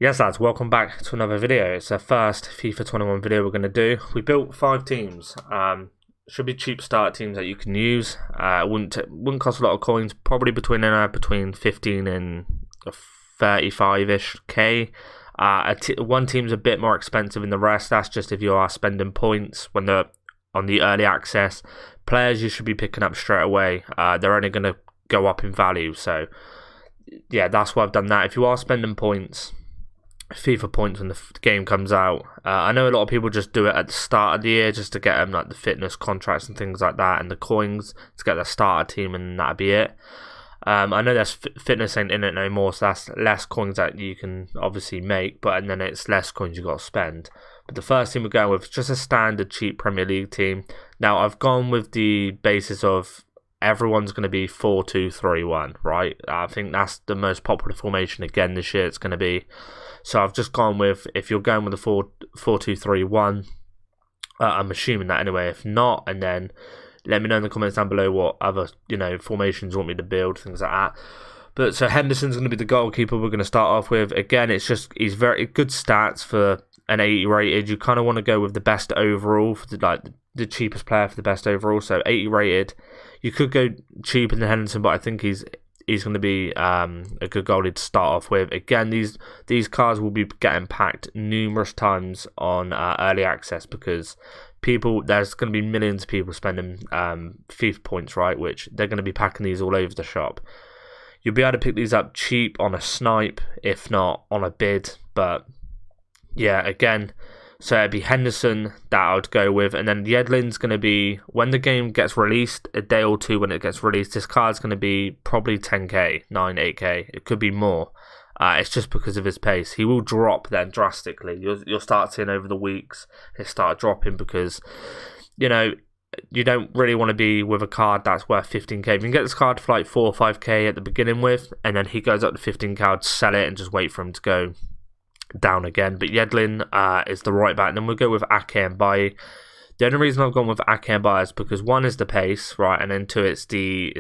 Yes lads, welcome back to another video. It's the first FIFA 21 video we're going to do. We built 5 teams. Should be cheap start teams that you can use. Wouldn't cost a lot of coins, probably between 15 and 35ish k. One team's a bit more expensive than the rest. That's just if you are spending points when they're on the early access. Players you should be picking up straight away. They're only going to go up in value. So yeah, that's why I've done that. If you are spending points, FIFA points when the game comes out. I know a lot of people just do it at the start of the year just to get them like the fitness contracts and things like that, and the coins to get their starter team, and that'd be it. I know there's fitness ain't in it no more, so that's less coins that you can obviously make, and then it's less coins you got to spend. But the first team we're going with is just a standard cheap Premier League team. Now I've gone with the basis of everyone's going to be 4-2-3-1, right? I think that's the most popular formation again this year. It's going to be. So I've just gone with, if you're going with the 4-2-3-1, I'm assuming that anyway. If not, and then let me know in the comments down below what other formations you want me to build, things like that. But so Henderson's going to be the goalkeeper we're going to start off with. Again, he's very good stats for an 80 rated. You kind of want to go with the best overall for the cheapest player for the best overall. So 80 rated. You could go cheaper than Henderson, but I think he's going to be a good goalie to start off with. Again, these cards will be getting packed numerous times on early access because there's going to be millions of people spending FIFA points, right? Which they're going to be packing these all over the shop. You'll be able to pick these up cheap on a snipe, if not on a bid. But yeah, again, so it'd be Henderson that I would go with, and then Yedlin's going to be, when the game gets released, a day or two when it gets released, this card's going to be probably 10k, 8k. It could be more. It's just because of his pace. He will drop then drastically. You'll start seeing over the weeks he'll start dropping because, you don't really want to be with a card that's worth 15k. If you can get this card for like 4 or 5k at the beginning with, and then he goes up to 15k, I'd sell it and just wait for him to go down again. But Yedlin is the right back, and then we'll go with Ake and Bailly. The only reason I've gone with Ake and Bailly is because one is the pace, right, and then two it's the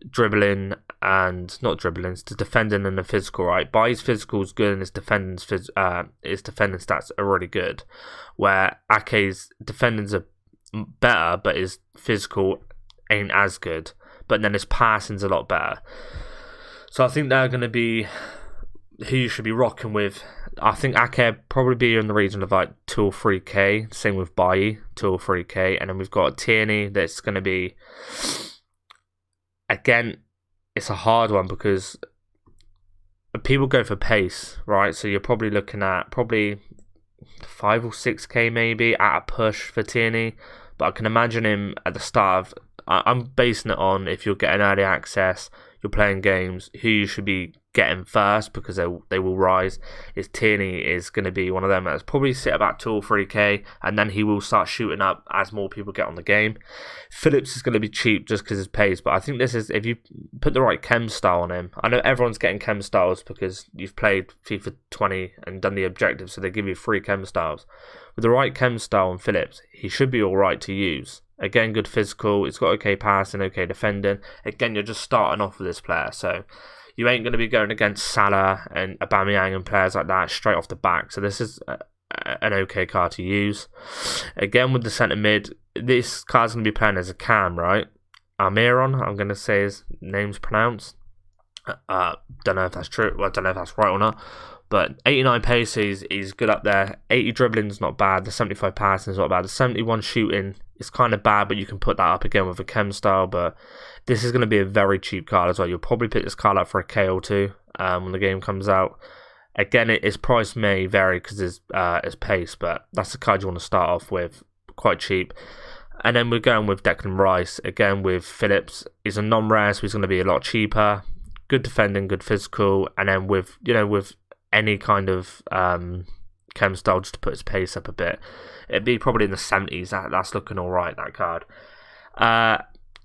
dribbling and not dribbling, it's the defending and the physical, right. Bailly's physical is good and his defending stats are really good, where Ake's defendings are better but his physical ain't as good, but then his passing's a lot better. So I think they're going to be who you should be rocking with. I think Ake probably be in the region of like 2 or 3k. Same with Bailly, 2 or 3k. And then we've got Tierney that's going to be, again, it's a hard one because people go for pace, right? So you're probably looking at 5 or 6k maybe at a push for Tierney. But I can imagine him at the start of, I'm basing it on if you're getting early access, you're playing games, who you should be getting first because they will rise. Tierney is going to be one of them that's probably sit about 2 or 3k, and then he will start shooting up as more people get on the game. Phillips is going to be cheap just because his pace, but I think this is, if you put the right chem style on him, I know everyone's getting chem styles because you've played FIFA 20 and done the objectives, so they give you free chem styles. With the right chem style on Phillips, he should be alright to use. Again, good physical, he's got okay passing, okay defending. Again, you're just starting off with this player, so you ain't going to be going against Salah and Aubameyang and players like that straight off the back. So this is an okay card to use. Again, with the centre mid, this card's going to be playing as a cam, right? Almiron, I'm going to say his name's pronounced. Don't know if that's true. Well, I don't know if that's right or not. But 89 pace, he's good up there. 80 dribbling's not bad. The 75 passing is not bad. The 71 shooting is kind of bad, but you can put that up again with a chem style. But this is going to be a very cheap card as well. You'll probably pick this card up for a K or 2 when the game comes out. Again, its price may vary because it's pace, but that's the card you want to start off with. Quite cheap. And then we're going with Declan Rice. Again, with Phillips. He's a non-rare, so he's going to be a lot cheaper. Good defending, good physical. And then with any kind of chem style just to put his pace up a bit, it'd be probably in the 70s. That's looking alright, that card.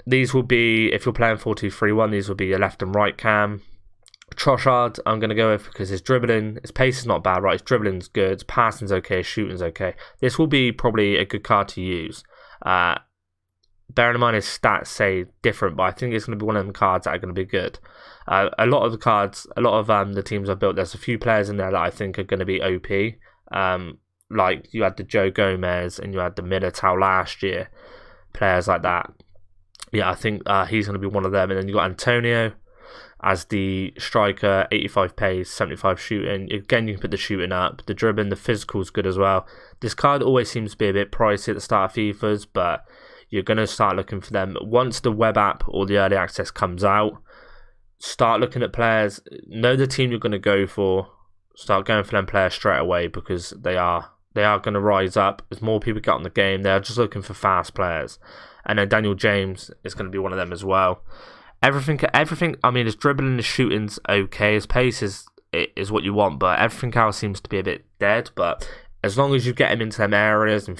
These will be, if you're playing 4-2-3-1, these will be your left and right cam. Trossard I'm going to go with because his dribbling, his pace is not bad, right? His dribbling's good, his passing's okay, his shooting's okay. This will be probably a good card to use. bearing in mind his stats say different, but I think it's going to be one of them cards that are going to be good. A lot of the cards, a lot of the teams I've built, there's a few players in there that I think are going to be OP. Like you had the Joe Gomez and you had the Militao last year, players like that. Yeah, I think he's going to be one of them. And then you got Antonio as the striker, 85 pace, 75 shooting. Again, you can put the shooting up, the dribbling, the physical's good as well. This card always seems to be a bit pricey at the start of FIFAs, but you're going to start looking for them. Once the web app or the early access comes out, start looking at players. Know the team you're going to go for. Start going for them players straight away, because they are going to rise up as more people get on the game. They are just looking for fast players. And then Daniel James is going to be one of them as well. Everything. I mean, his dribbling, his shooting's okay. His pace is what you want, but everything else seems to be a bit dead. But as long as you get him into them areas and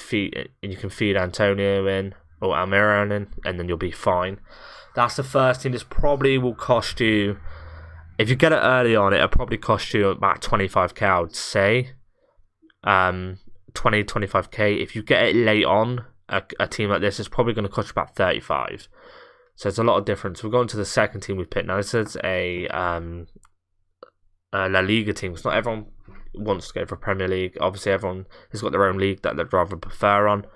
you can feed Antonio in or Almiron in, and then you'll be fine. That's the first team. This probably will cost you, if you get it early on, it'll probably cost you about 25k, I would say. 25k. If you get it late on, a team like this is probably going to cost you about 35. So it's a lot of difference. We're going to the second team we picked. Now this is a La Liga team, because not everyone wants to go for Premier League. Obviously everyone has got their own league that they'd rather prefer on.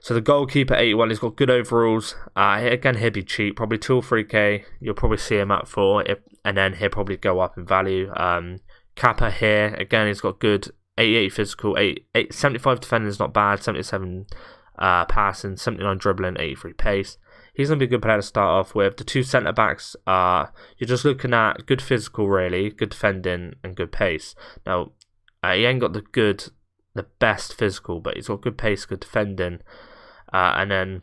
So the goalkeeper, 81, he's got good overalls. Again, he'll be cheap, probably 2 or 3k. You'll probably see him up for it, and then he'll probably go up in value. Kappa here, again, he's got good 88 physical, 75 defending is not bad, 77 passing, 79 dribbling, 83 pace. He's going to be a good player to start off with. The two centre-backs, you're just looking at good physical, really, good defending, and good pace. Now, he ain't got the best physical, but he's got good pace, good defending. And then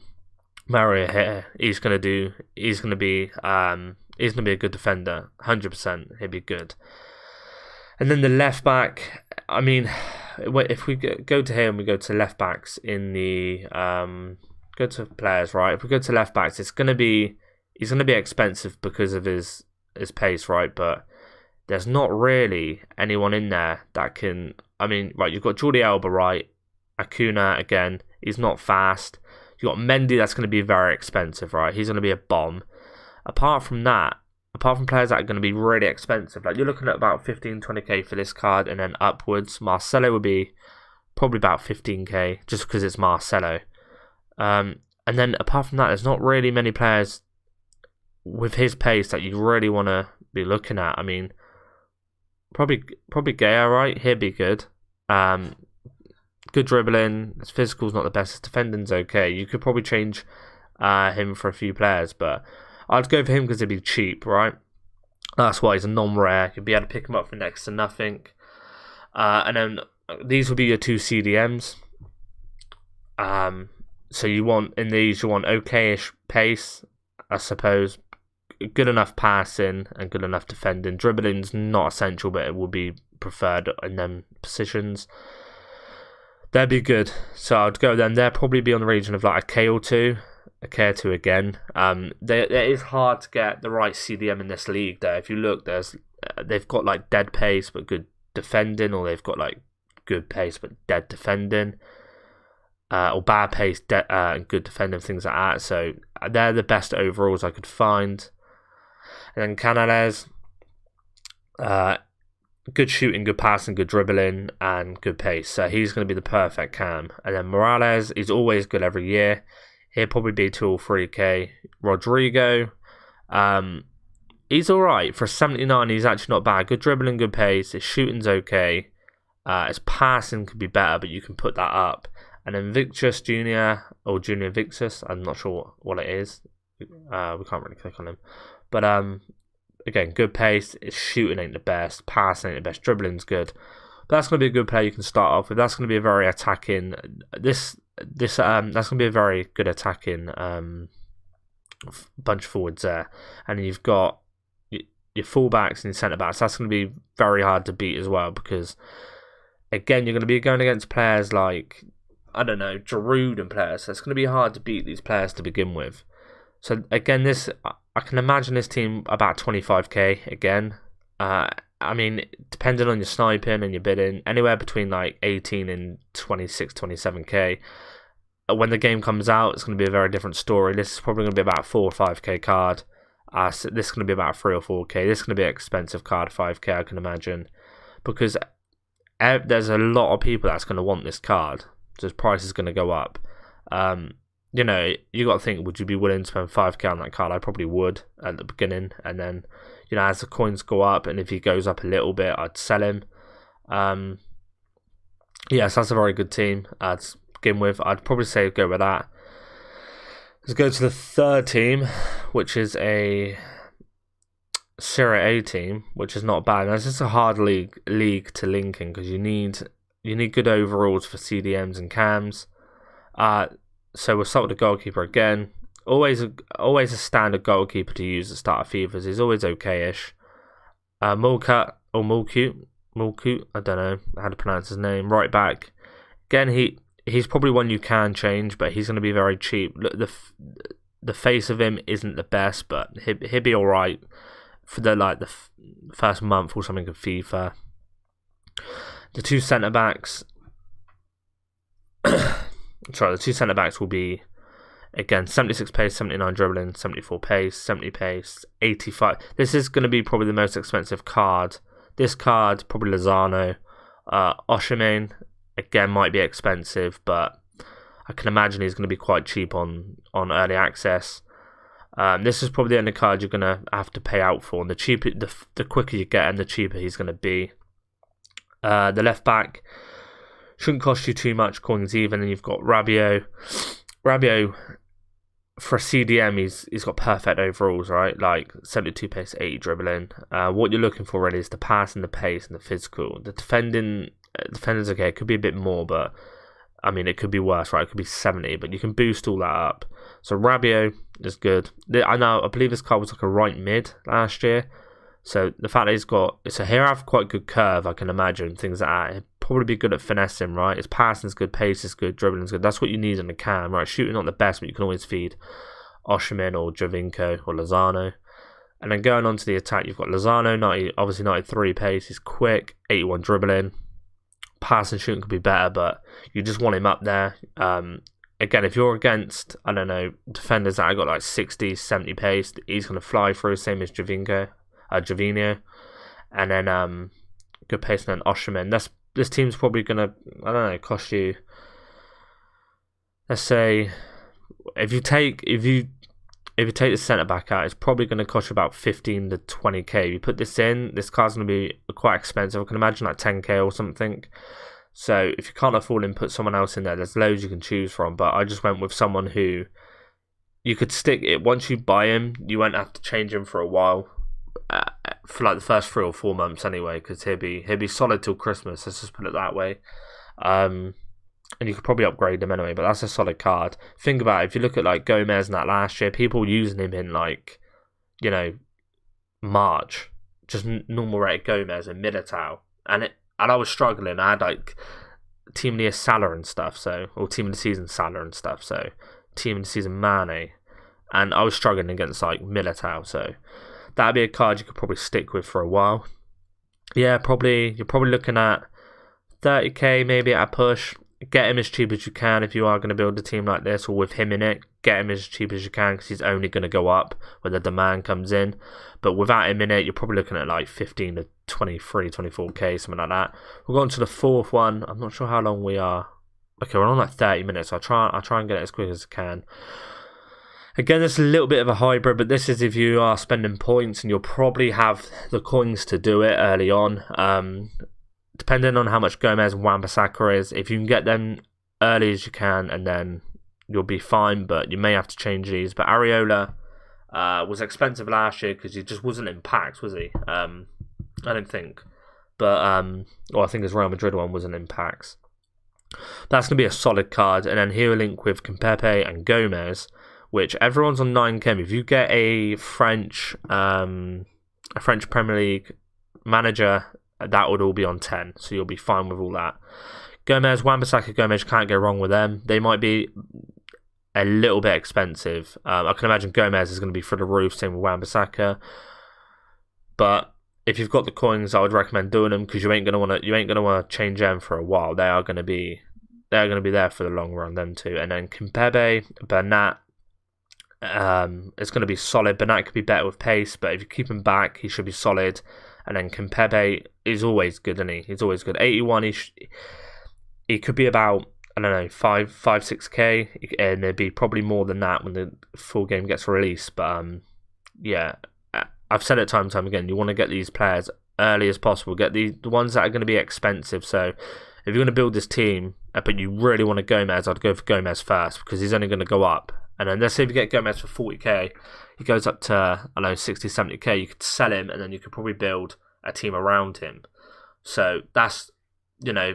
Mario here, he's going to be a good defender, 100%. He'll be good. And then the left back, I mean, if we go to here and we go to left backs in the go to players, right? If we go to left backs, he's going to be expensive because of his pace, right? But there's not really anyone in there that can. I mean, right? You've got Jordi Alba, right? Acuna again. He's not fast. You got Mendy. That's going to be very expensive, right? He's going to be a bomb. Apart from players that are going to be really expensive, like you're looking at about 15-20k for this card, and then upwards. Marcelo would be probably about 15k, just because it's Marcelo. And then apart from that, there's not really many players with his pace that you really want to be looking at. I mean, probably Gaya, right? He'd be good. Good dribbling. His physical's not the best. His defending's okay. You could probably change him for a few players, but I'd go for him because he'd be cheap, right? That's why he's a non-rare. You'd be able to pick him up for next to nothing. And then these would be your two CDMs. So you want okayish pace, I suppose, good enough passing and good enough defending. Dribbling's not essential, but it will be preferred in them positions. They'd be good. So I'd go then. They'll probably be on the region of like a K or two. A K or two again. It is hard to get the right CDM in this league though. If you look, they've got like dead pace but good defending, or they've got like good pace but dead defending. Or bad pace and good defending, things like that. So they're the best overalls I could find. And then Canales, good shooting, good passing, good dribbling, and good pace. So he's going to be the perfect cam. And then Morales, he's always good every year. He'll probably be 2 or 3k. Rodrigo, he's alright. For 79, he's actually not bad. Good dribbling, good pace. His shooting's okay. His passing could be better, but you can put that up. And then Victus Jr. or Junior Victus, I'm not sure what it is. We can't really click on him. But again, good pace. His shooting ain't the best. Passing ain't the best. Dribbling's good. But that's going to be a good player you can start off with. That's going to be a very attacking. That's going to be a very good attacking bunch of forwards there. And you've got your fullbacks and your centre backs. That's going to be very hard to beat as well, because again, you're going to be going against players like, I don't know, Giroud and players. So it's going to be hard to beat these players to begin with. So again, I can imagine this team about 25k again. I mean, depending on your sniping and your bidding, anywhere between like 18 and 26, 27k. when the game comes out, it's going to be a very different story. This is probably going to be about 4 or 5k card. So this is going to be about 3 or 4k. This is going to be an expensive card, 5k, I can imagine, because there's a lot of people that's going to want this card. So his price is going to go up. You know, you got to think, would you be willing to spend 5k on that card? I probably would at the beginning, and then, you know, as the coins go up, and if he goes up a little bit, I'd sell him. Yes, that's a very good team to begin with. I'd probably say go with that. Let's go to the third team, which is a Serie A team, which is not bad. Now, it's just a hard league to link in because you need good overalls for CDMs and cams. So we'll start with the goalkeeper again. Always a standard goalkeeper to use at the start of FIFAs. He's always okay-ish. Mulcut, I don't know how to pronounce his name. Right back. Again, he's probably one you can change, but he's going to be very cheap. The face of him isn't the best, but he'll be all right for the first month or something of FIFA. The two centre backs. The two centre backs will be, again, 76 pace, 79 dribbling, 74 pace, 70 pace, 85. This is going to be probably the most expensive card. This card, probably Lozano. Osimhen, again, might be expensive, but I can imagine he's going to be quite cheap on early access. This is probably the only card you're going to have to pay out for. And the quicker you get him, the cheaper he's going to be. The left back shouldn't cost you too much coins even. And you've got Rabiot. Rabiot, for a CDM, he's got perfect overalls, right? Like 72 pace, 80 dribbling. What you're looking for really is the pass and the pace and the physical. The defender's okay. It could be a bit more, but I mean, it could be worse, right? It could be 70, but you can boost all that up. So Rabiot is good. I believe this card was like a right mid last year. So the fact that he'll have quite good curve, I can imagine, things like that. He'll probably be good at finessing, right? His passing's good, pace is good, dribbling's good. That's what you need in a cam, right? Shooting not the best, but you can always feed Osimhen or Jovinko or Lozano. And then going on to the attack, you've got Lozano, 93 pace, he's quick, 81 dribbling. Passing shooting could be better, but you just want him up there. Again, if you're against, I don't know, defenders that have got like 60, 70 pace, he's going to fly through, same as Jovinko. Jovino, and then good pace, and then Osimhen. This team's probably gonna, I don't know, cost you. Let's say if you take the centre back out, it's probably going to cost you about 15 to 20k. You put this in, this card's going to be quite expensive. I can imagine like 10k or something. So if you can't afford him, put someone else in there. There's loads you can choose from, but I just went with someone who you could stick it. Once you buy him, you won't have to change him for a while. For like the first 3 or 4 months anyway, because he'll be solid till Christmas. Let's just put it that way. And you could probably upgrade him anyway, but that's a solid card. Think about it, if you look at like Gomez and that last year, people using him in like, you know, March, just normal rate Gomez and Militao, and I was struggling. I had like team of the year Salah and stuff, or team of the season Salah and stuff, so team of the season Mane, and I was struggling against like Militao, so that'd be a card you could probably stick with for a while. Yeah, you're probably looking at 30k maybe at a push. Get him as cheap as you can if you are going to build a team like this, or with him in it. Get him as cheap as you can because he's only going to go up when the demand comes in. But without him in it, you're probably looking at like 15 to 23, 24k, something like that. We'll go on to the fourth one. I'm not sure how long we are. Okay, we're on like 30 minutes. I'll try and get it as quick as I can. Again, it's a little bit of a hybrid, but this is if you are spending points and you'll probably have the coins to do it early on. Depending on how much Gomez and Wan-Bissaka is, if you can get them early as you can, and then you'll be fine, but you may have to change these. But Areola was expensive last year because he just wasn't in packs, was he? I don't think. But, I think his Real Madrid one wasn't in packs. That's going to be a solid card, and then he'll link with Kimpembe and Gomez, which everyone's on 9k. If you get a French Premier League manager, that would all be on 10, so you'll be fine with all that. Gomez, Wan-Bissaka, Gomez, can't go wrong with them. They might be a little bit expensive. I can imagine Gomez is going to be through the roof, same with Wan-Bissaka. But if you've got the coins, I would recommend doing them because you ain't gonna want to change them for a while. They are going to be they're going to be there for the long run, them two. And then Kimpembe, Bernat, it's going to be solid. Bernat could be better with pace, but if you keep him back, he should be solid. And then Kimpembe is always good, isn't he? He's always good. 81, he could be about, I don't know, 6k, and it'd be probably more than that when the full game gets released. But yeah, I've said it time and time again, you want to get these players early as possible. Get the ones that are going to be expensive. So if you're going to build this team, but you really want a Gomez, I'd go for Gomez first, because he's only going to go up. And then let's say if you get Gomez for 40k, he goes up to, I don't know, 60, 70k. You could sell him, and then you could probably build a team around him. So that's, you know,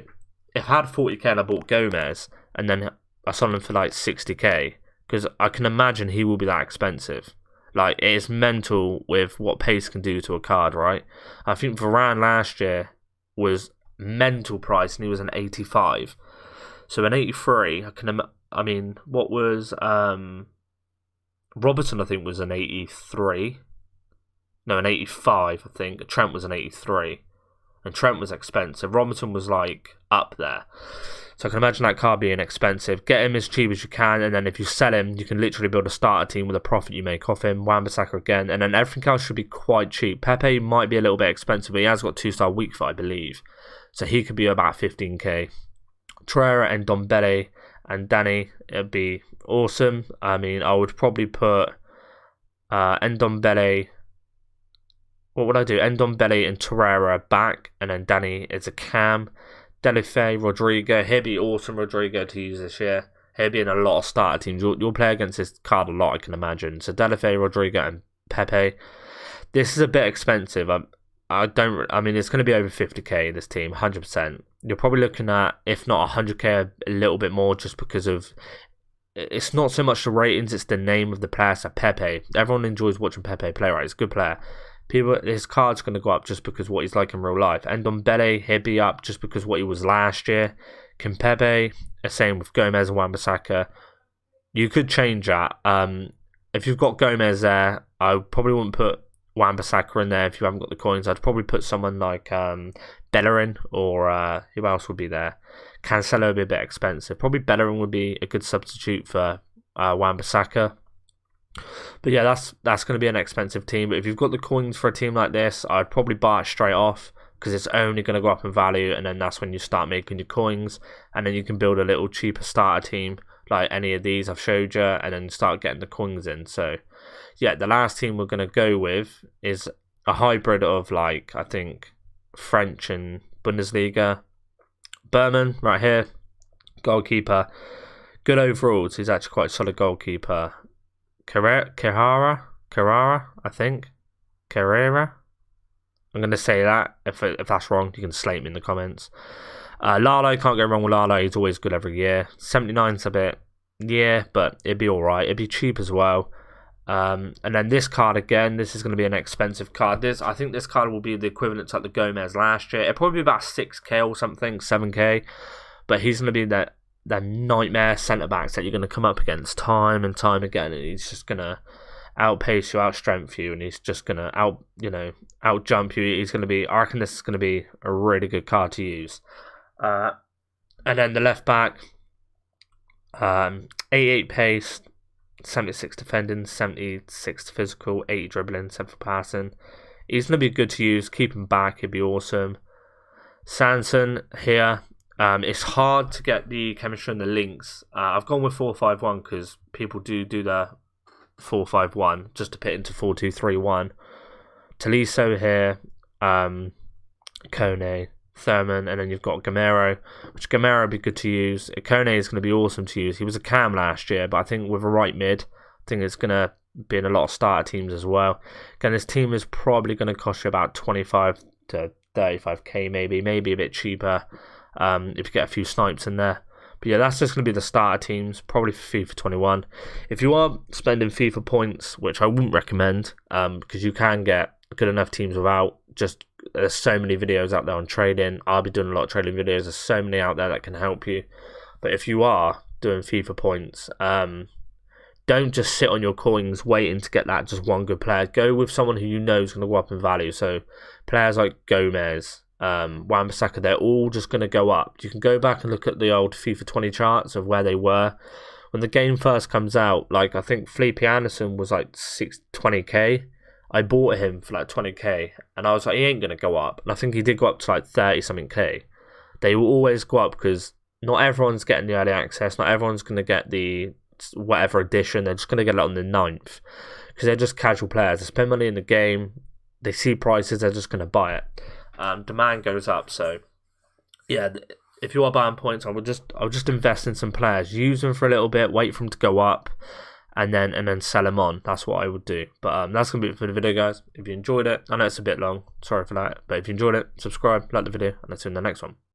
if I had 40k and I bought Gomez, and then I sold him for like 60k, because I can imagine he will be that expensive. Like, it is mental with what pace can do to a card, right? I think Varane last year was mental price, and he was an 85. So an 83, I mean, what was Robertson? I think was an 83. No, an 85. I think Trent was an 83, and Trent was expensive. Robertson was like up there. So I can imagine that card being expensive. Get him as cheap as you can, and then if you sell him, you can literally build a starter team with a profit you make off him. Wan-Bissaka again, and then everything else should be quite cheap. Pepe might be a little bit expensive, but he has got 2-star weak foot, I believe. So he could be about 15k. Torreira and Ndombele and Danny, it'd be awesome. I mean, I would probably put Ndombele. What would I do? Ndombele and Torreira back, and then Danny is a cam. Delife, Rodrigo, he'd be awesome, Rodrigo, to use this year. He'd be in a lot of starter teams. You'll play against this card a lot, I can imagine. So Delife, Rodrigo, and Pepe. This is a bit expensive. I mean, it's going to be over 50k, this team, 100%. You're probably looking at, if not 100k, a little bit more, just because of, it's not so much the ratings, it's the name of the player. So Pepe, everyone enjoys watching Pepe play, right? He's a good player. His card's going to go up just because what he's like in real life. And Ndombele, he'd be up just because what he was last year. Kimpembe, same with Gomez and Wan-Bissaka. You could change that. If you've got Gomez there, I probably wouldn't put Wan-Bissaka in there if you haven't got the coins. I'd probably put someone like Bellerin, or who else would be there? Cancelo would be a bit expensive. Probably Bellerin would be a good substitute for Wan-Bissaka. But yeah, that's going to be an expensive team. But if you've got the coins for a team like this, I'd probably buy it straight off, because it's only going to go up in value, and then that's when you start making your coins, and then you can build a little cheaper starter team like any of these I've showed you, and then start getting the coins in. So yeah, the last team we're going to go with is a hybrid of, like, I think French and Bundesliga. Berman right here, goalkeeper, good overalls. He's actually quite a solid goalkeeper. Carrera, I think. Carrera. I'm going to say that. If that's wrong, you can slate me in the comments. Lalo, can't go wrong with Lalo. He's always good every year. 79's a bit, yeah, but it'd be alright. It'd be cheap as well. And then this card again, this is going to be an expensive card. I think this card will be the equivalent to like the Gomez last year. It'll probably be about 6k or something, 7k. But he's going to be that nightmare centre-backs that you're going to come up against time and time again, and he's just going to outpace you, outstrength you, and he's just going to outjump you. He's going to be, I reckon this is going to be a really good card to use. And then the left back, 88 pace, 76 defending, 76 physical, 80 dribbling, 7 for passing. He's going to be good to use. Keep him back, he'd be awesome. Sanson here. It's hard to get the chemistry and the links. I've gone with 4-5-1 because people do the 4-5-1 just to put into 4-2-3-1. Tolisso here, Kone, Thurman, and then you've got Gamero, which Gamero would be good to use. Kone is going to be awesome to use. He was a cam last year, but I think with a right mid, I think it's going to be in a lot of starter teams as well. Again, this team is probably going to cost you about 25 to 35k, maybe a bit cheaper. If you get a few snipes in there. But yeah, that's just going to be the starter teams, probably for FIFA 21. If you are spending FIFA points, which I wouldn't recommend, because you can get good enough teams without, just there's so many videos out there on trading. I'll be doing a lot of trading videos. There's so many out there that can help you. But if you are doing FIFA points, don't just sit on your coins waiting to get that just one good player. Go with someone who you know is going to go up in value. So players like Gomez, Wan-Bissaka, they're all just going to go up. You can go back and look at the old FIFA 20 charts of where they were. When the game first comes out, like I think Felipe Anderson was like 20k. I bought him for like 20k, and I was like, he ain't going to go up. And I think he did go up to like 30 something k. They will always go up because not everyone's getting the early access. Not everyone's going to get the whatever edition. They're just going to get it on the 9th because they're just casual players. They spend money in the game. They see prices. They're just going to buy it. Demand goes up. So yeah, if you are buying points, I'll just invest in some players, use them for a little bit, wait for them to go up, and then sell them on. That's what I would do. But that's gonna be it for the video, guys. If you enjoyed it, I know it's a bit long. Sorry for that. But if you enjoyed it, subscribe, like the video, and I'll see you in the next one.